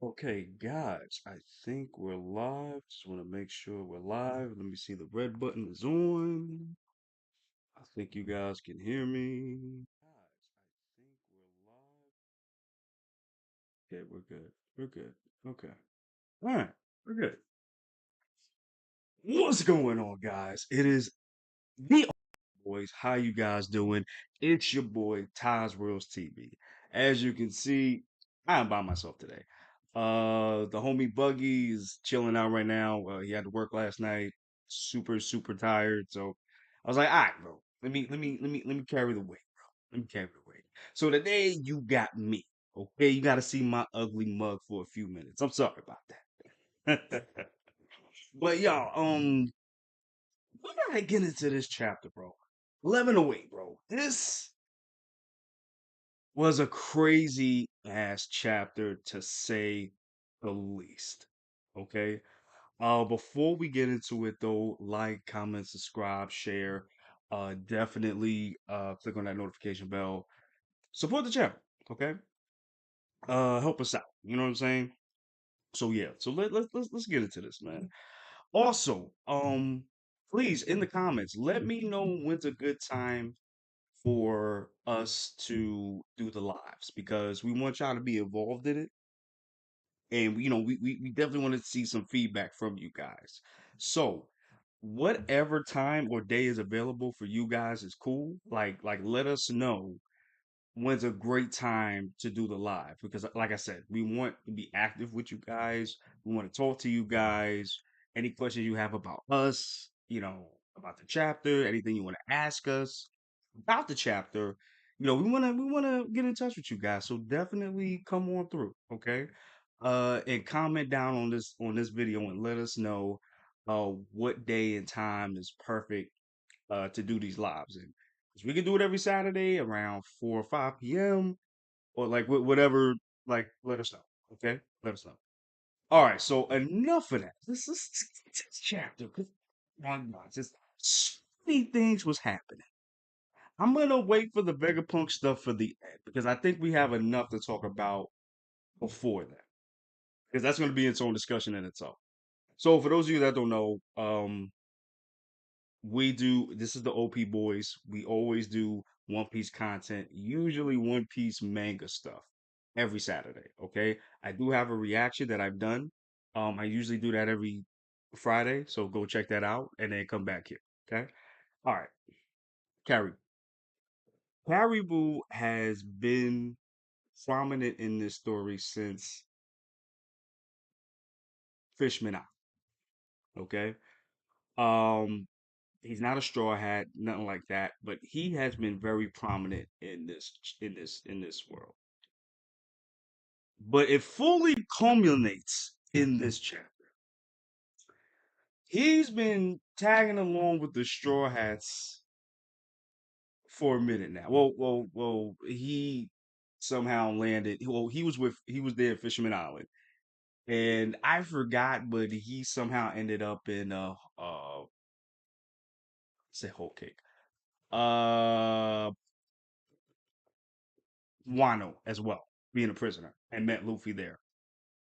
Okay, guys, I think we're live. Just want to make sure we're live. Let me see the red button is on. I think you guys can hear me. Guys, I think we're live. Okay, we're good. We're good. Okay. All right, we're good. What's going on, guys? It is the boys. How you guys doing? It's your boy tais.worldtv. As you can see, I'm by myself today. The homie Buggy is chilling out right now. He had to work last night. Super tired. So I was like, all right, bro. Let me carry the weight, bro. Let me carry the weight. So today you got me. Okay, you got to see my ugly mug for a few minutes. I'm sorry about that. But y'all, we gotta get into this chapter, bro. 1108, bro. This was a crazy ass chapter to say the least. Okay. Before we get into it though, like, comment, subscribe, share. Definitely click on that notification bell. Support the channel, okay? Help us out. You know what I'm saying? So yeah, so let's get into this, man. Also, please in the comments, let me know when's a good time for us to do the lives because we want y'all to be involved in it. And we definitely want to see some feedback from you guys. So whatever time or day is available for you guys is cool. Like let us know when's a great time to do the live because like I said, we want to be active with you guys. We want to talk to you guys. Any questions you have about us, about the chapter, anything you want to ask us about the chapter, we wanna get in touch with you guys. So definitely come on through, okay? And comment down on this video and let us know what day and time is perfect to do these lives in. 'Cause we can do it every Saturday around 4 or 5 p.m. or like whatever, like let us know. Okay? Let us know. All right, so enough of that. This chapter, because my God, just so many things was happening. I'm gonna wait for the Vegapunk stuff for the end because I think we have enough to talk about before that. Because that's gonna be its own discussion in itself. So for those of you that don't know, we do this is the OP Boys. We always do One Piece content, usually One Piece manga stuff every Saturday. Okay. I do have a reaction that I've done. I usually do that every Friday, so go check that out and then come back here. Okay. All right. Carrie. Caribou has been prominent in this story since Fishman Island. Okay. Um, he's not a straw hat, nothing like that, but he has been very prominent in this world. But it fully culminates in this chapter. He's been tagging along with the straw hats for a minute now. Well. He somehow landed. Well, he was there at Fisherman Island, and I forgot, but he somehow ended up in say whole cake. Uh, Wano as well, being a prisoner, and met Luffy there,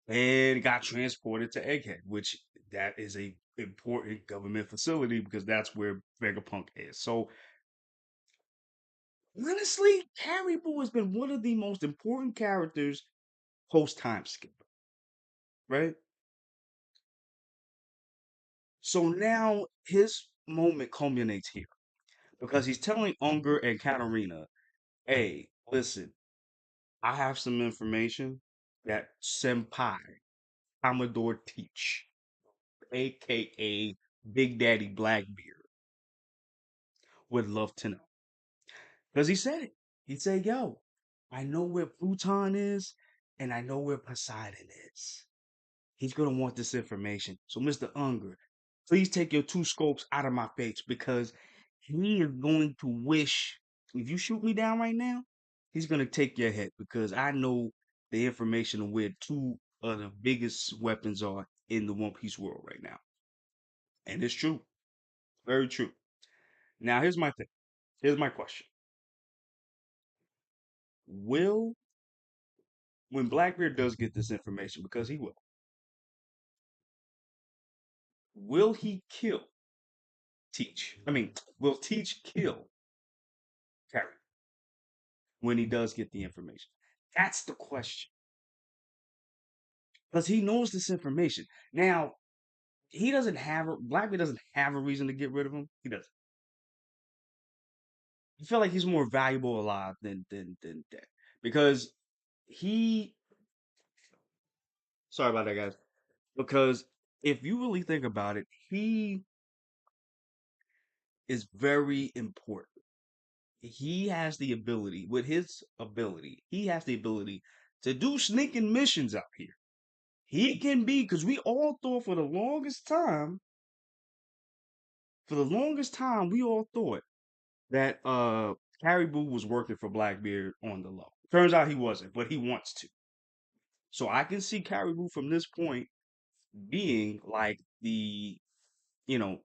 and got transported to Egghead, which that is a important government facility because that's where Vegapunk is. So honestly, Caribou has been one of the most important characters post time skip, right? So now his moment culminates here because he's telling Unger and Katarina, "Hey, listen, I have some information that Senpai Commodore Teach, aka Big Daddy Blackbeard, would love to know." Because he said it. He said, "Yo, I know where Pluton is, and I know where Poseidon is. He's gonna want this information. So, Mr. Unger, please take your two scopes out of my face because he is going to wish if you shoot me down right now, he's gonna take your head because I know the information of where two of the biggest weapons are in the One Piece world right now." And it's true. Very true. Now here's my thing. Here's my question. Will when Blackbeard does get this information, because he will he kill Teach? I mean, will Teach kill Carrie when he does get the information? That's the question. Because he knows this information. Now, he doesn't have Blackbeard doesn't have a reason to get rid of him. He doesn't. I feel like he's more valuable alive than dead. Because he sorry about that, guys. Because if you really think about it, he is very important. He has the ability, with his ability, he has the ability to do sneaking missions out here. He can be, because we all thought for the longest time, we all thought that Caribou was working for Blackbeard on the low. Turns out he wasn't, but he wants to. So I can see Caribou from this point being like the, you know,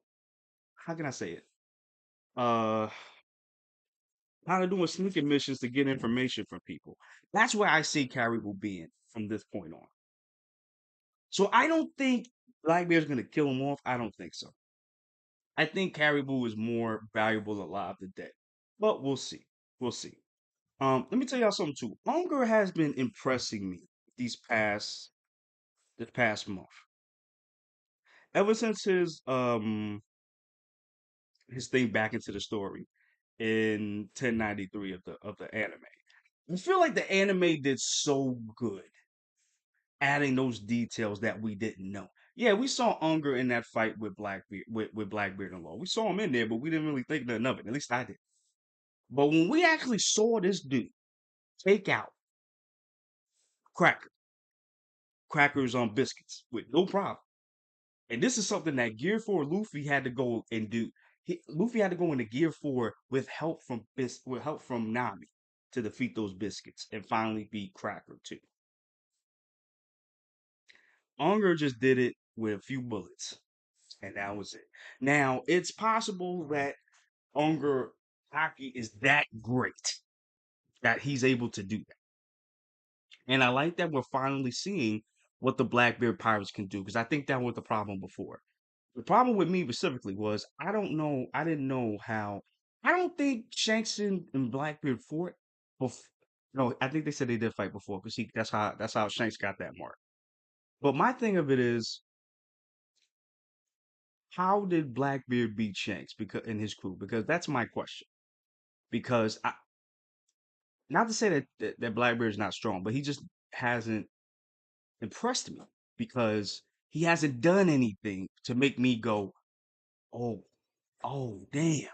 how can I say it? Uh kind of doing sneaking missions to get information from people. That's where I see Caribou being from this point on. So I don't think Blackbeard's gonna kill him off. I don't think so. I think Caribou is more valuable alive than dead. But we'll see. We'll see. Let me tell y'all something too. Unger has been impressing me these past this past month. Ever since his thing back into the story in 1093 of the anime. I feel like the anime did so good adding those details that we didn't know. Yeah, we saw Unger in that fight with Blackbeard with Blackbeard and Law. We saw him in there, but we didn't really think nothing of it. At least I did. But when we actually saw this dude take out Cracker, Crackers on biscuits with no problem. And this is something that Gear 4 Luffy had to go and do. Luffy had to go into Gear 4 with with help from Nami to defeat those biscuits and finally beat Cracker too. Unger just did it with a few bullets, and that was it. Now it's possible that Unger haki is that great that he's able to do that, and I like that we're finally seeing what the Blackbeard pirates can do because I think that was the problem before. The problem with me specifically was I don't know, I didn't know how. I don't think Shanks and Blackbeard fought. Bef- no, I think they said they did fight before because that's how Shanks got that mark. But my thing of it is, how did Blackbeard beat Shanks because in his crew? Because that's my question. Because not to say that Blackbeard is not strong, but he just hasn't impressed me because he hasn't done anything to make me go, oh, oh, damn,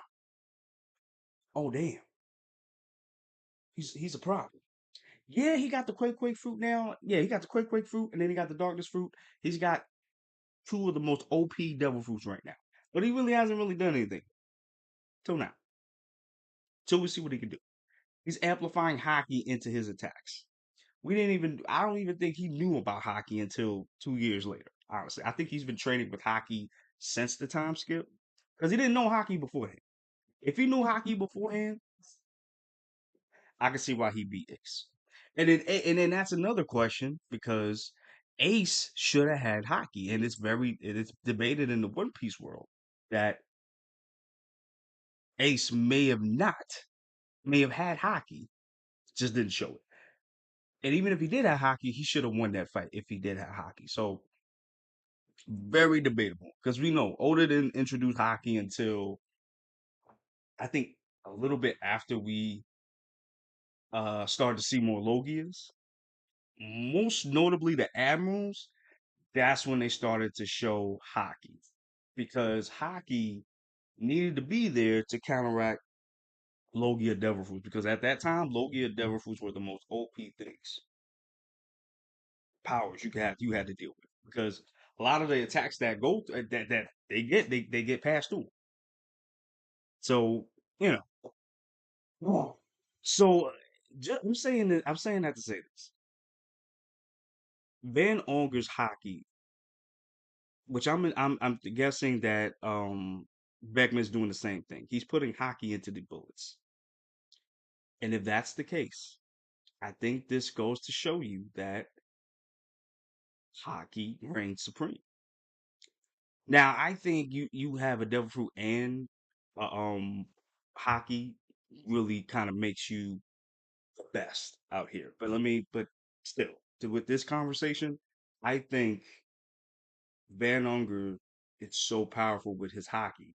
oh, damn, he's a problem. Yeah, he got the Quake fruit now. Yeah, he got the Quake fruit, and then he got the Darkness fruit. He's got two of the most OP Devil fruits right now, but he really hasn't really done anything till now. Till we see what he can do. He's amplifying hockey into his attacks. We didn't even I don't even think he knew about hockey until 2 years later, honestly. I think he's been training with hockey since the time skip. Because he didn't know hockey beforehand. If he knew hockey beforehand, I can see why he beat Ace. And then that's another question because Ace should have had hockey. And it's debated in the One Piece world that Ace may have had hockey, just didn't show it. And even if he did have hockey, he should have won that fight if he did have hockey. So very debatable because we know Oda didn't introduce hockey until I think a little bit after we started to see more Logias. Most notably, the Admirals. That's when they started to show hockey because hockey needed to be there to counteract Logia Devil Fruits because at that time Logia Devil Fruits were the most OP things powers you had to deal with because a lot of the attacks that that they get passed through. So you know, so I'm saying that to say this. Van Onger's hockey, which I'm guessing that Beckman's doing the same thing. He's putting hockey into the bullets, and if that's the case, I think this goes to show you that hockey reigns supreme. Now, I think you have a devil fruit and uh, um hockey really kind of makes you the best out here. But still, with this conversation, I think Van Unger is so powerful with his hockey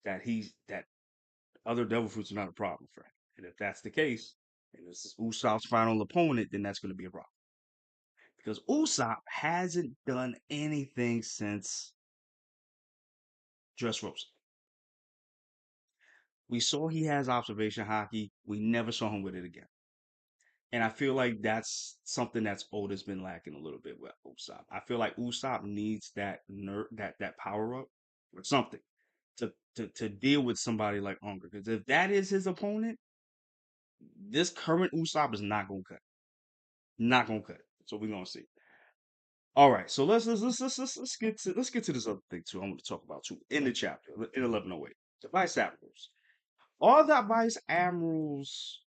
that other devil fruits are not a problem for him. And if that's the case, and this is Usopp's final opponent, then that's going to be a problem because Usopp hasn't done anything since Dressrosa. We saw he has observation hockey. We never saw him with it again. And I feel like that's something that's Oda's been lacking a little bit with Usopp. I feel like Usopp needs that power up or something to deal with somebody like Unger. Because if that is his opponent, this current Usopp is not gonna cut. Not gonna cut. So we're gonna see. All right, so let's get to this other thing too. I want to talk about too in the chapter in 1108. The vice admirals. Are the vice admirals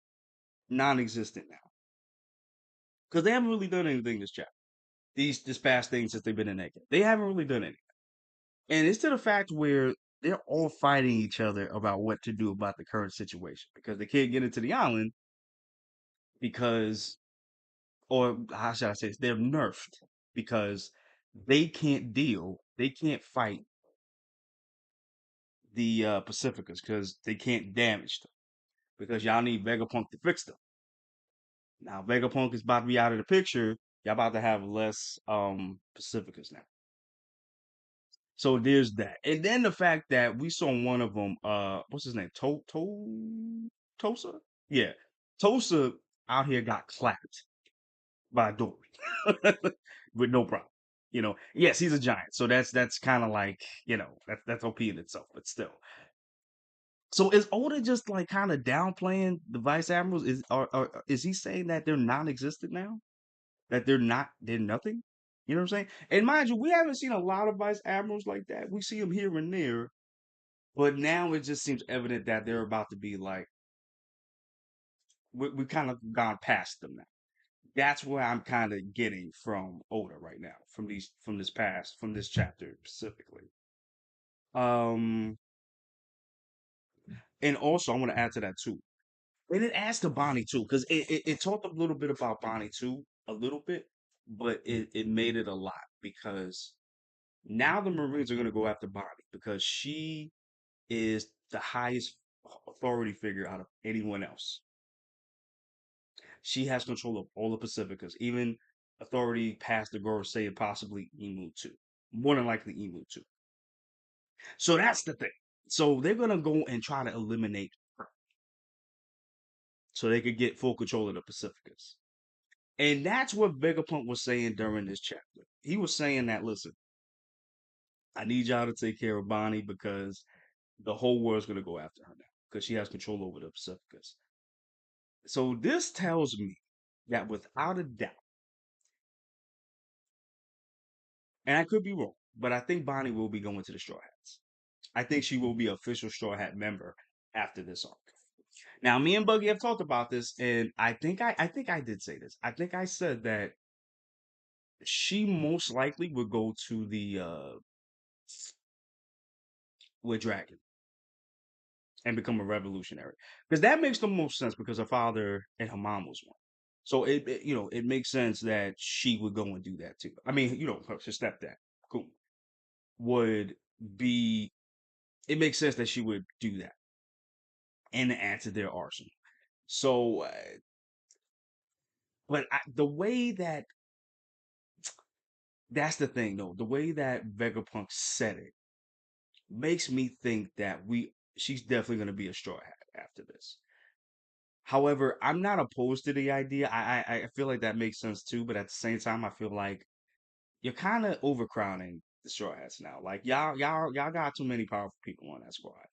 non-existent now? Because they haven't really done anything this chapter. This past thing since they've been in that game. They haven't really done anything. And it's to the fact where they're all fighting each other about what to do about the current situation because they can't get into the island because, or how should I say this? They're nerfed because they can't fight the Pacificas because they can't damage them because y'all need Vegapunk to fix them. Now Vegapunk is about to be out of the picture. Y'all about to have less Pacificas now. So there's that. And then the fact that we saw one of them, what's his name? Tosa? Yeah. Tosa out here got clapped by Dory with no problem. Yes, he's a giant. So that's kind of like, that's OP in itself, but still. So is Oda just like kind of downplaying the vice admirals? Is he saying that they're non-existent now? That they're nothing? You know what I'm saying? And mind you, we haven't seen a lot of vice admirals like that. We see them here and there, but now it just seems evident that they're about to be like we kind of gone past them now. That's where I'm kind of getting from Oda right now, from this chapter specifically. Um, and also I want to add to that too. And it adds to Bonnie too, because it talked a little bit about Bonnie too, a little bit, but it made it a lot because now the Marines are going to go after Bonnie because she is the highest authority figure out of anyone else. She has control of all the Pacificas, even authority past the Gorosei and possibly Emu too. More than likely Emu too. So that's the thing. So they're gonna go and try to eliminate her so they could get full control of the Pacificas. And that's what Vegapunk was saying during this chapter. He was saying that, listen, I need y'all to take care of Bonnie because the whole world's gonna go after her now because she has control over the Pacificas. So this tells me that without a doubt, and I could be wrong, but I think Bonnie will be going to the Straw Hats. I think she will be an official Straw Hat member after this arc. Now, me and Buggy have talked about this, and I think I did say this. I think I said that she most likely would go to the with Dragon and become a revolutionary because that makes the most sense because her father and her mom was one. So it makes sense that she would go and do that too. I mean, her stepdad, cool, would be. It makes sense that she would do that and add to their arsenal. So, the way that's the thing though, the way that Vegapunk said it makes me think that she's definitely going to be a Straw Hat after this. However, I'm not opposed to the idea. I feel like that makes sense too, but at the same time, I feel like you're kind of overcrowding the Straw Hats now. Like y'all got too many powerful people on that squad.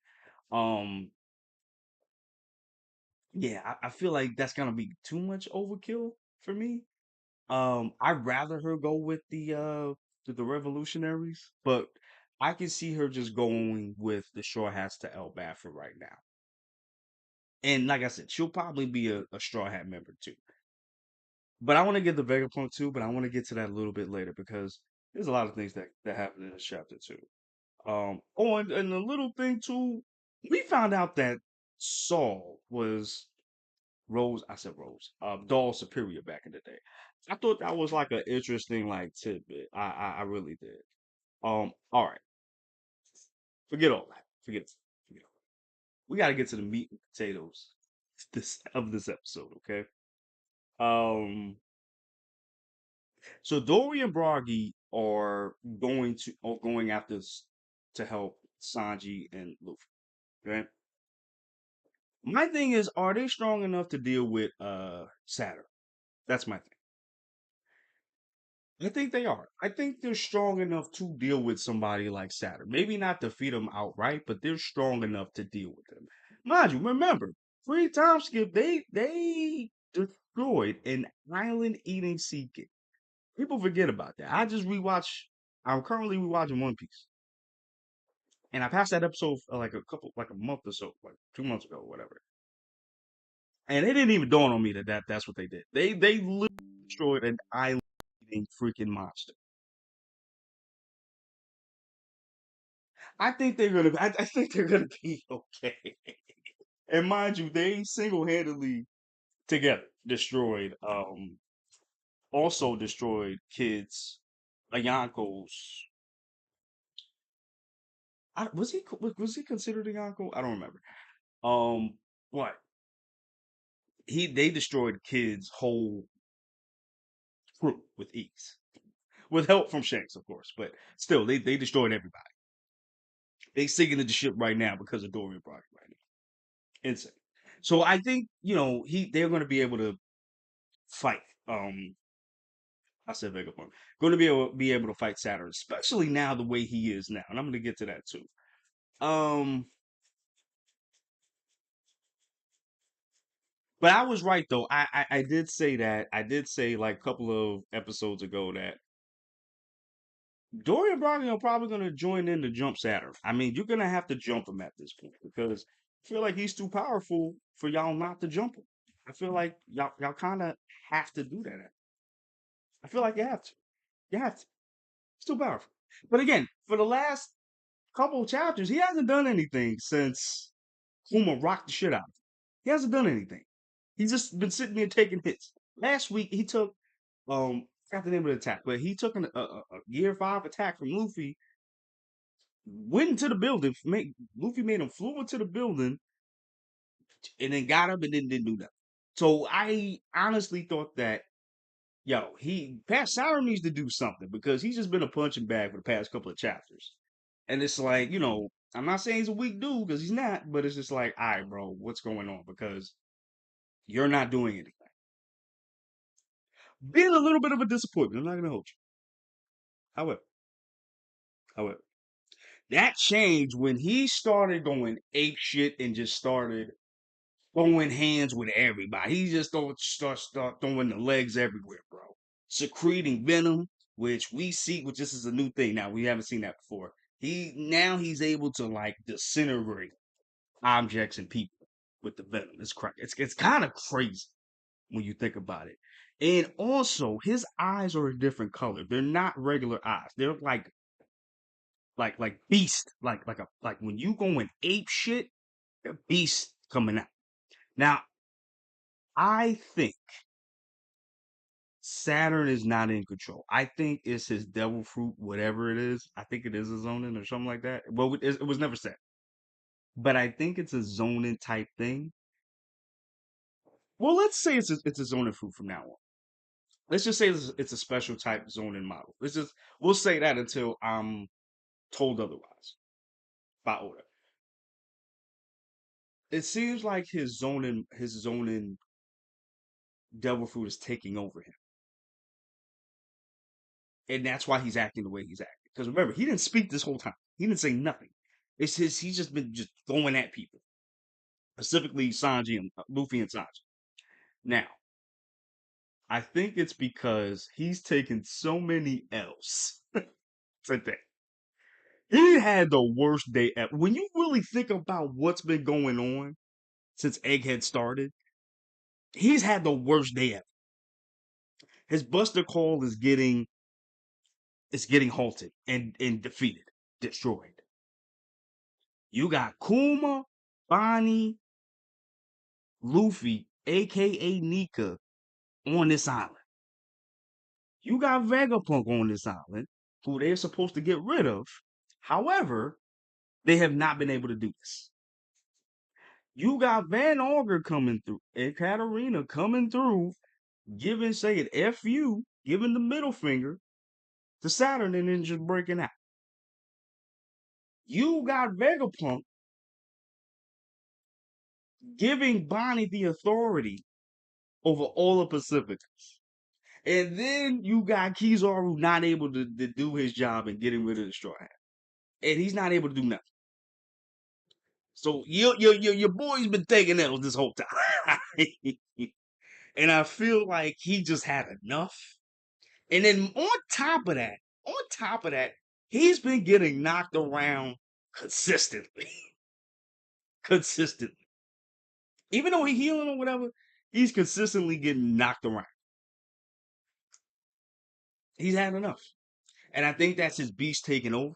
Um, yeah, I feel like that's gonna be too much overkill for me. I'd rather her go with the revolutionaries, but I can see her just going with the Straw Hats to El for right now. And like I said, she'll probably be a Straw Hat member too. But I want to get the Vegapunk too, but I want to get to that a little bit later because there's a lot of things that happen in this chapter too. Oh, and a little thing too, we found out that Saul was I said Rose, Doll's superior back in the day. I thought that was like an interesting like tidbit. I really did. All right, forget all that. Forget all that. We got to get to the meat and potatoes this episode, okay? Um, so Dory and Bragi are going after to help Sanji and Luffy, right? My thing is, are they strong enough to deal with Saturn? That's my thing. I think they are. I think they're strong enough to deal with somebody like Saturn. Maybe not defeat them outright, but they're strong enough to deal with them. Mind you, remember, free time skip, they destroyed an island eating sea king. People forget about that. I'm currently rewatching One Piece. And I passed that episode like a month or so, like 2 months ago, or whatever. And it didn't even dawn on me that's what they did. They literally destroyed an island eating freaking monster. I think they're gonna be okay. And mind you, they single handedly together destroyed also destroyed kids Ayanko's was he considered a Yonko? I don't remember. Um but they destroyed kids' whole crew with ease. With help from Shanks, of course, but still they destroyed everybody. They sinking in the ship right now because of Dorian Brock right now. Insane. So I think, they're gonna be able to fight. I said Vegapunk. Going to be able to fight Saturn, especially now the way he is now, and I'm going to get to that too. Um, but I was right though. I did say that. I did say like a couple of episodes ago that Dorian Broglie are probably going to join in to jump Saturn. I mean, you're going to have to jump him at this point because I feel like he's too powerful for y'all not to jump him. I feel like y'all kind of have to do that. I feel like you have to. You have to. He's too powerful. But again, for the last couple of chapters, he hasn't done anything since Kuma rocked the shit out of him. He hasn't done anything. He's just been sitting there taking hits. Last week he took I forgot the name of the attack, but he took a Gear 5 attack from Luffy, went into the building, Luffy made him flew into the building, and then got up and then didn't do nothing. So I honestly thought that Pat Sauron needs to do something because he's just been a punching bag for the past couple of chapters. And it's like, I'm not saying he's a weak dude because he's not, but it's just like, all right, bro, what's going on? Because you're not doing anything. Being a little bit of a disappointment. I'm not gonna hold you. However, however, that changed when he started going ape shit and just started throwing hands with everybody. He just start throwing the legs everywhere, bro. Secreting venom, which this is a new thing now. We haven't seen that before. He's able to like disintegrate objects and people with the venom. It's kind of crazy when you think about it. And also, his eyes are a different color. They're not regular eyes. They're like beast. Like when you go in ape shit, they're beast coming out. Now, I think Saturn is not in control. I think it's his devil fruit, whatever it is. I think it is a zonin or something like that. Well, it was never said, but I think it's a zonin type thing. Well, let's say it's a zonin fruit from now on. Let's just say it's a special type zoning model. We'll say that until I'm told otherwise by Oda. It seems like his zoning devil fruit is taking over him, and that's why he's acting the way he's acting. Because remember, he didn't speak this whole time. He didn't say nothing. He's just been just going at people, specifically Sanji and Luffy and Sanji. Now, I think it's because he's taken so many L's today. He had the worst day ever. When you really think about what's been going on since Egghead started, he's had the worst day ever. His Buster Call is getting halted and defeated, destroyed. You got Kuma, Bonnie, Luffy, aka Nika, on this island. You got Vegapunk on this island, who they're supposed to get rid of. However, they have not been able to do this. You got Van Auger coming through and Katarina coming through, saying F you, giving the middle finger to Saturn and then just breaking out. You got Vegapunk giving Bonnie the authority over all the Pacificans. And then you got Kizaru not able to do his job and getting rid of the Straw Hat. And he's not able to do nothing. So your boy's been taking L's this whole time. And I feel like he just had enough. And then on top of that, he's been getting knocked around consistently. Consistently. Even though he's healing or whatever, he's consistently getting knocked around. He's had enough. And I think that's his beast taking over.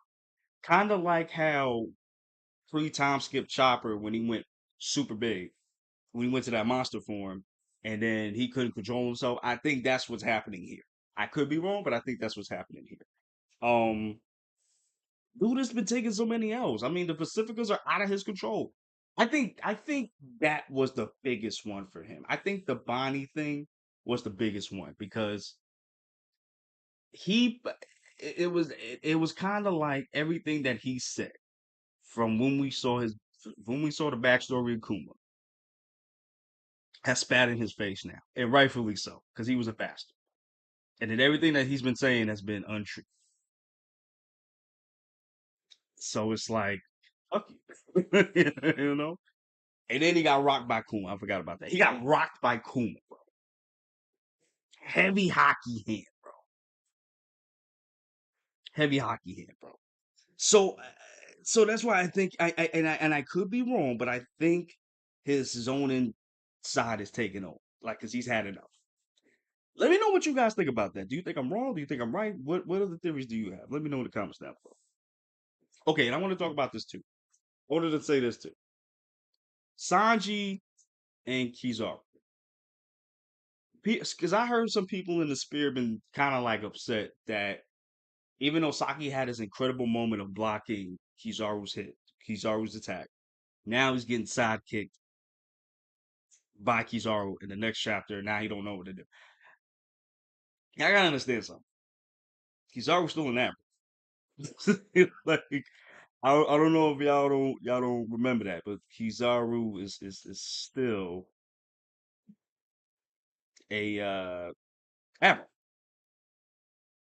Kind of like how time skip Chopper when he went super big, when he went to that monster form, and then he couldn't control himself. I think that's what's happening here. I could be wrong, but I think that's what's happening here. Dude has been taking so many L's. I mean, the Pacificas are out of his control. I think that was the biggest one for him. I think the Bonnie thing was the biggest one because he it was kind of like everything that he said from when we saw the backstory of Kuma has spat in his face now, and rightfully so, because he was a bastard. And then everything that he's been saying has been untrue. So it's like, fuck you. you know? And then he got rocked by Kuma. I forgot about that. He got rocked by Kuma, bro. Heavy hockey hand, bro. Heavy hockey hand, bro. So that's why I think I could be wrong, but I think his zoning side is taking over, like, cause he's had enough. Let me know what you guys think about that. Do you think I'm wrong? Do you think I'm right? What other theories do you have? Let me know in the comments down below. Okay, and I want to talk about this too. I wanted to say this too. Sanji and Kizaru. Because I heard some people in the spirit been kind of like upset that even though Saki had his incredible moment of blocking Kizaru's attack, now he's getting sidekicked by Kizaru in the next chapter. Now he don't know what to do. I gotta understand something. Kizaru's still an average. like I don't know if y'all don't remember that, but Kizaru is still a average.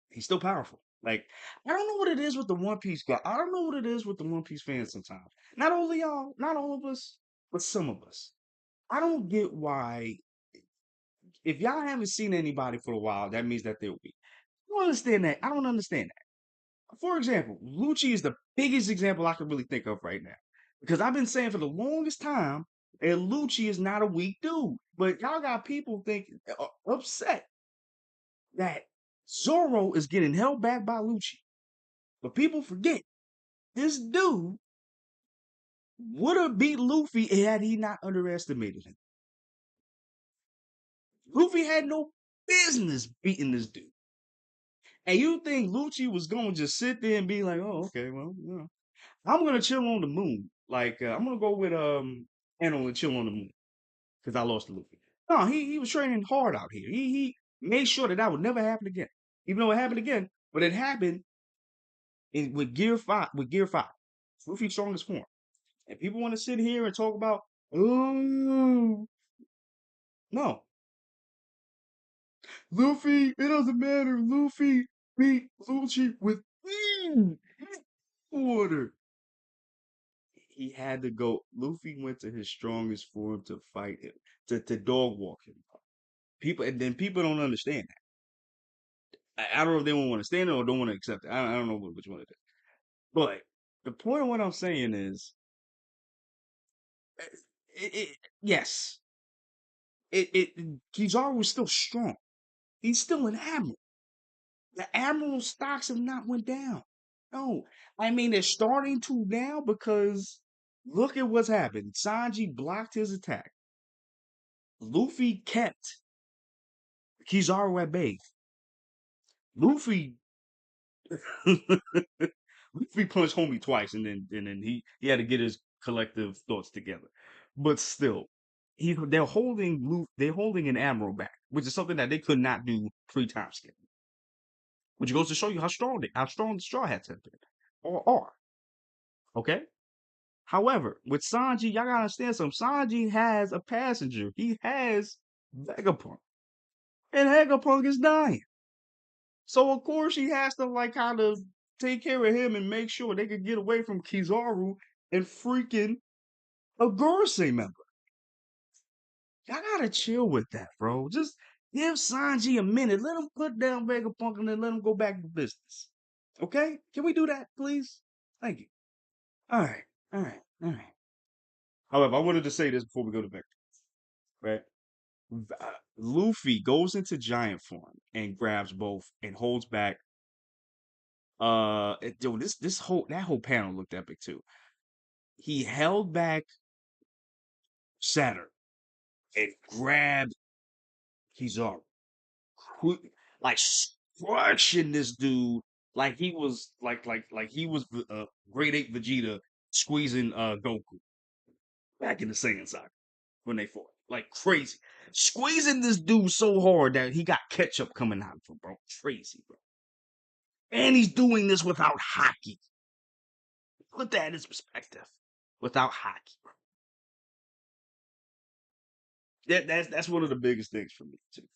He's still powerful. Like, I don't know what it is with the One Piece guy. I don't know what it is with the One Piece fans sometimes. Not only y'all, not all of us, but some of us. I don't get why, if y'all haven't seen anybody for a while, that means that they're weak. I don't understand that. I don't understand that. For example, Lucci is the biggest example I can really think of right now. Because I've been saying for the longest time that Lucci is not a weak dude. But y'all got people upset that Zoro is getting held back by Lucci. But people forget this dude would have beat Luffy had he not underestimated him. Luffy had no business beating this dude. And you think Lucci was going to just sit there and be like, oh, okay, well, I'm going to chill on the moon. Like, I'm going to go with Eno and chill on the moon because I lost to Luffy. No, he was training hard out here. He made sure that would never happen again. Even though it happened again, but it happened with Gear 5, Luffy's strongest form. And people want to sit here and talk about, oh, no. Luffy, it doesn't matter. Luffy beat Lucci with order. He had to go. Luffy went to his strongest form to fight him, to dog walk him. And then people don't understand that. I don't know if they don't want to stand it or don't want to accept it. I don't know which one it is. But the point of what I'm saying is, yes, Kizaru was still strong. He's still an admiral. The admiral stocks have not went down. No, I mean they're starting to now because look at what's happened. Sanji blocked his attack. Luffy kept Kizaru at bay. Luffy Luffy punched homie twice, and then he had to get his collective thoughts together. But still, they're holding an admiral back, which is something that they could not do pre-time skip. Which goes to show you how strong the Straw Hats have been or are. Okay. However, with Sanji, y'all gotta understand something. Sanji has a passenger. He has Vegapunk, and Vegapunk is dying. So of course he has to like kind of take care of him and make sure they could get away from Kizaru and freaking a Gorosei member. Y'all gotta chill with that, bro. Just give Sanji a minute. Let him put down Vegapunk and then let him go back to business. Okay? Can we do that, please? Thank you. All right. All right. All right. However, I wanted to say this before we go to Vector, right? Luffy goes into giant form and grabs both and holds back. Yo, this whole panel looked epic too. He held back Saturn and grabbed Kizaru, like crushing this dude like he was like he was Great Ape Vegeta squeezing Goku back in the Saiyan saga when they fought like crazy, squeezing this dude so hard that he got ketchup coming out of him, bro. Crazy, bro. And he's doing this without haki. Put that in perspective. Without haki, bro. That's one of the biggest things for me too.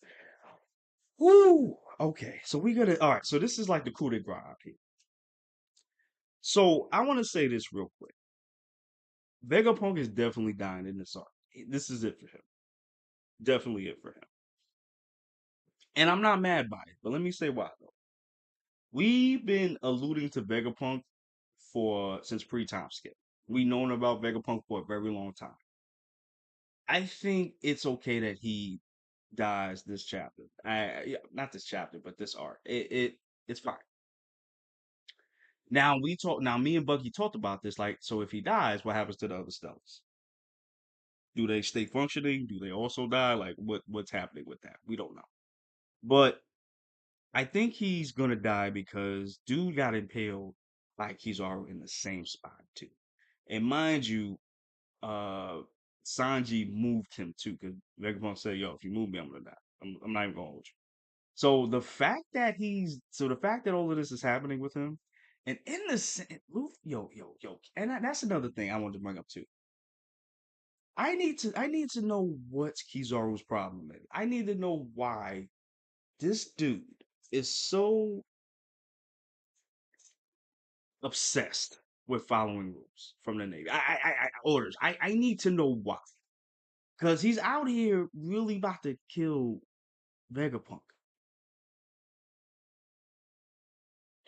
Woo. Okay, so we gotta. All right, so this is like the coup de grace here. So I want to say this real quick. Vegapunk is definitely dying in this arc. This is it for him. Definitely it for him. And I'm not mad by it, but let me say why though. We've been alluding to Vegapunk for since pre-time skip. We've known about Vegapunk for a very long time. I think it's okay that he dies this chapter. Yeah, not this chapter, but this arc. It's fine. Now we talk. Now me and Bucky talked about this. Like, so if he dies, what happens to the other Stellas? Do they stay functioning? Do they also die? Like, what's happening with that? We don't know. But I think he's gonna die because dude got impaled like he's already in the same spot too. And mind you, uh Sanji moved him too, because Vegapunk said, "Yo, if you move me, I'm gonna die. I'm not even gonna hold you." So the fact that all of this is happening with him, and in the yo, and that's another thing I wanted to bring up too. I need to know what Kizaru's problem is. I need to know why this dude is so obsessed with following rules from the Navy. Orders. I need to know why. Because he's out here really about to kill Vegapunk.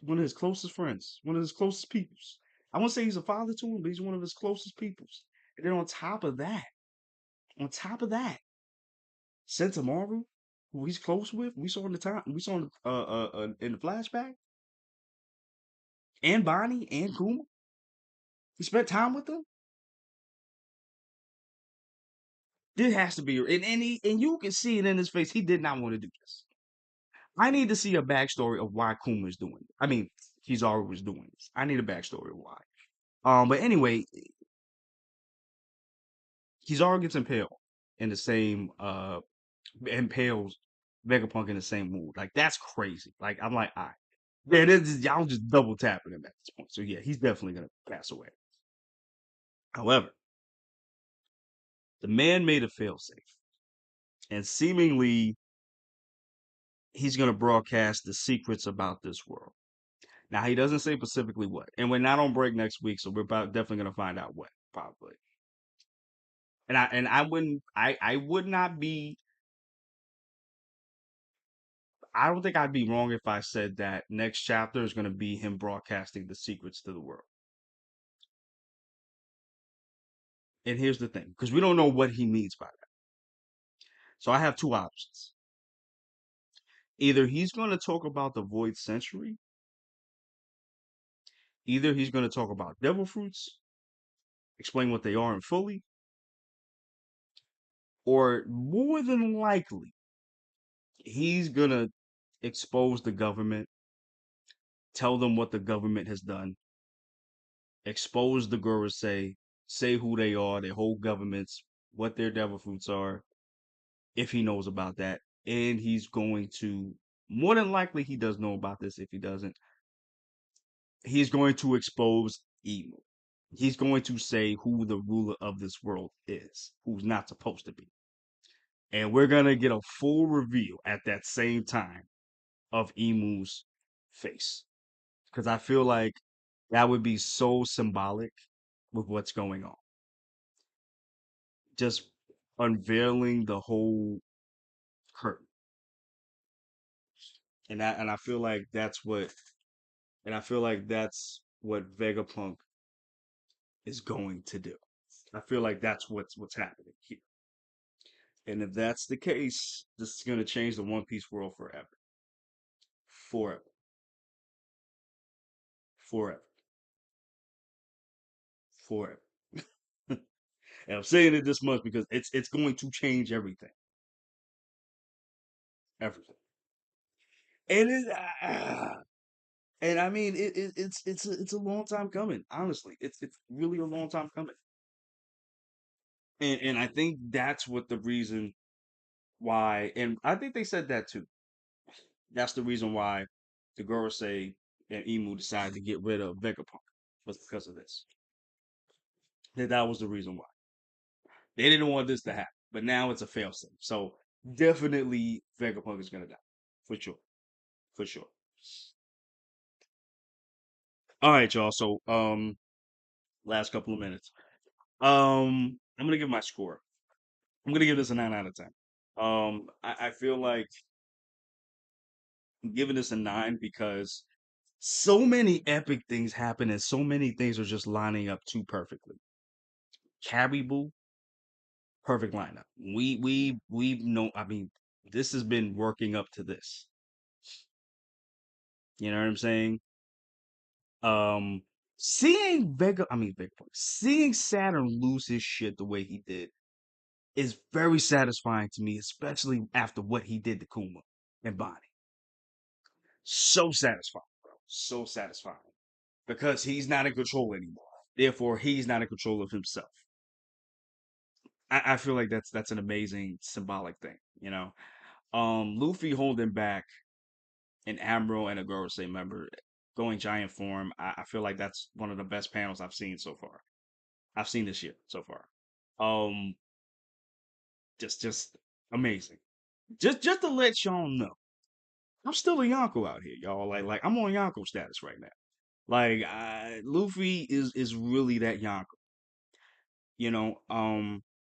One of his closest friends, one of his closest peoples. I won't say he's a father to him, but he's one of his closest peoples. And then on top of that, Sentamaru, who he's close with, we saw in the flashback, and Bonnie and Kuma. He spent time with them. This has to be, and you can see it in his face. He did not want to do this. I need to see a backstory of why Kuma is doing it. I mean, Kizaru was doing this. I need a backstory of why. But anyway, Kizaru gets impaled in the same impales Vegapunk in the same mood. Like that's crazy. Like I'm like, all right. Yeah, y'all just double tapping him at this point. So yeah, he's definitely gonna pass away. However, the man made a failsafe, and seemingly he's gonna broadcast the secrets about this world. Now he doesn't say specifically what, and we're not on break next week, so we're definitely gonna find out what probably. I would not be. I don't think I'd be wrong if I said that next chapter is gonna be him broadcasting the secrets to the world. And here's the thing, because we don't know what he means by that. So I have two options. Either he's going to talk about the Void Century, either he's going to talk about devil fruits, explain what they are in fully, or more than likely, he's going to expose the government, tell them what the government has done, expose the Gurus, say who they are, their whole governments, what their devil fruits are, if he knows about that. And he's going to, more than likely, he does know about this. If he doesn't, he's going to expose evil. He's going to say who the ruler of this world is, who's not supposed to be. And we're going to get a full reveal at that same time of Emu's face. Because I feel like that would be so symbolic with what's going on. Just unveiling the whole curtain. And I feel like that's what Vegapunk is going to do. I feel like that's what's happening here. And if that's the case, this is going to change the One Piece world forever. Forever. Forever. Forever. And I'm saying it this much because it's going to change everything. Everything. And and I mean it's a long time coming, honestly. It's really a long time coming. And I think that's what the reason why, and I think they said that too. That's the reason why the Gorosei and Emu decided to get rid of Vegapunk, was because of this. That was the reason why. They didn't want this to happen, but now it's a failsafe. So definitely Vegapunk is gonna die. For sure. For sure. All right, y'all. So last couple of minutes. I'm gonna give my score. I'm gonna give this a 9 out of 10. I feel like I'm giving this a 9 because so many epic things happen and so many things are just lining up too perfectly. Caribou, perfect lineup. We know. I mean, this has been working up to this. You know what I'm saying? Um, seeing Saturn lose his shit the way he did is very satisfying to me, especially after what he did to Kuma and Bonnie. So satisfying, bro. So satisfying because he's not in control anymore. Therefore, he's not in control of himself. I feel like that's an amazing symbolic thing, you know. Luffy holding back an Admiral and a Gorosei member going giant form. I feel like that's one of the best panels I've seen so far. I've seen this year so far. Um, just amazing. Just to let y'all know, I'm still a Yonko out here, y'all. Like I'm on Yonko status right now. Like Luffy is really that Yonko. You know,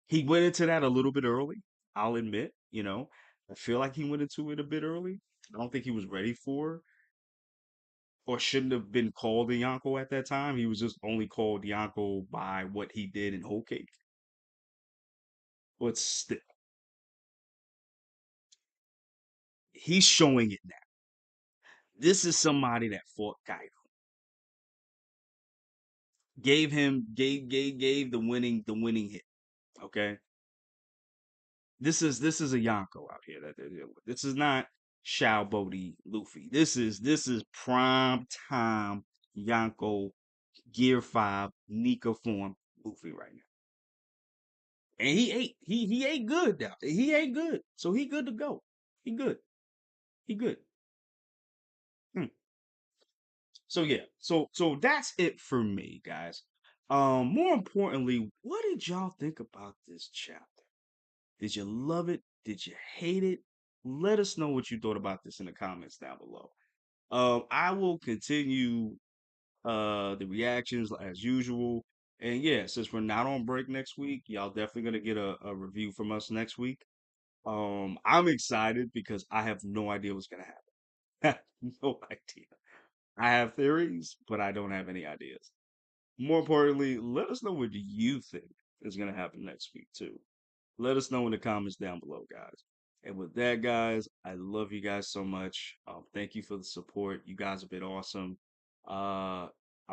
he went into that a little bit early. I'll admit. You know, I feel like he went into it a bit early. I don't think he was ready for, or shouldn't have been called a Yonko at that time. He was just only called Yonko by what he did in Whole Cake. But still, he's showing it now. This is somebody that fought Kaido, gave the winning hit. Okay, this is a Yonko out here that they're dealing with. This is not Shao Bodhi Luffy. This is prime time Yonko Gear 5 Nika form Luffy right now. And he ate good now. He ate good. So he good to go. He good. He good. Hmm. So yeah. So that's it for me, guys. More importantly, what did y'all think about this chapter? Did you love it? Did you hate it? Let us know what you thought about this in the comments down below. I will continue the reactions as usual. And yeah, since we're not on break next week, y'all definitely gonna get a review from us next week. I'm excited because I have no idea what's gonna happen. No idea. I have theories, but I don't have any ideas. More importantly, let us know what you think is gonna happen next week too. Let us know in the comments down below, guys. And with that, guys, I love you guys so much. Thank you for the support. You guys have been awesome.